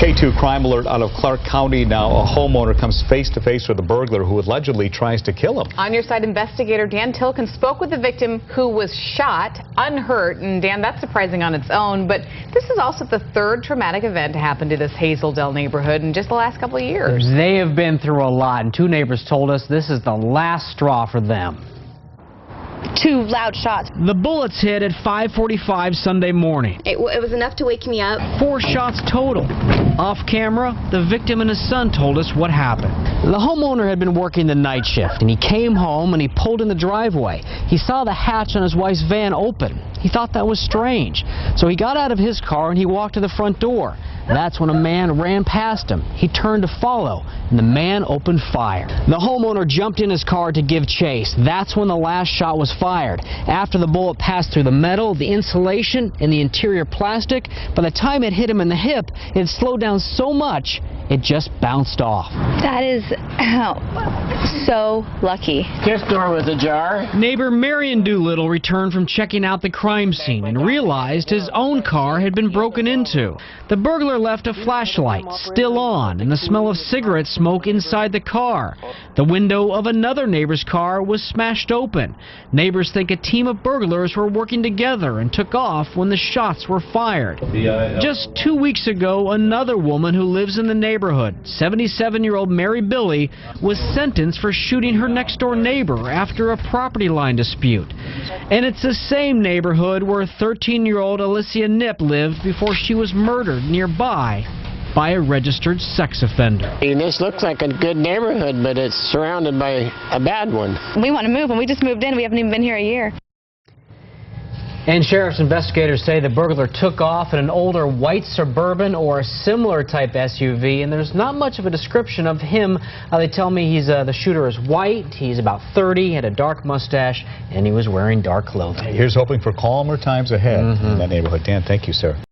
K2 crime alert out of Clark County now. A homeowner comes face to face with a burglar who allegedly tries to kill him. On your side, investigator Dan Tilkin spoke with the victim who was shot, unhurt. And Dan, that's surprising on its own, but this is also the third traumatic event to happen to this Hazel Dell neighborhood in just the last couple of years. They have been through a lot, and two neighbors told us this is the last straw for them. Two loud shots. The bullets hit at 5:45 Sunday morning. It was enough to wake me up. 4 shots total. Off camera, the victim and his son told us what happened. The homeowner had been working the night shift, and he came home and he pulled in the driveway. He saw the hatch on his wife's van open. He thought that was strange. So he got out of his car and he walked to the front door. That's when a man ran past him. He turned to follow, and the man opened fire. The homeowner jumped in his car to give chase. That's when the last shot was fired. After the bullet passed through the metal, the insulation, and the interior plastic, by the time it hit him in the hip, it slowed down so much, it just bounced off. That is so lucky. His door was ajar. Neighbor Marion Doolittle returned from checking out the crime scene and realized his own car had been broken into. The burglar left a flashlight still on and the smell of cigarette smoke inside the car. The window of another neighbor's car was smashed open. Neighbors think a team of burglars were working together and took off when the shots were fired. Just 2 weeks ago, another woman who lives in the neighborhood, 77-year-old Mary Billy, was sentenced for shooting her next-door neighbor after a property line dispute. And it's the same neighborhood where 13-year-old Alicia Nip lived before she was murdered nearby by a registered sex offender. This looks like a good neighborhood, but it's surrounded by a bad one. We want to move, and we just moved in. We haven't even been here a year. And sheriff's investigators say the burglar took off in an older white Suburban or a similar type SUV, and there's not much of a description of him. They tell me the shooter is white, he's about 30, had a dark mustache, and he was wearing dark clothing. Here's hoping for calmer times ahead in that neighborhood. Dan, thank you, sir.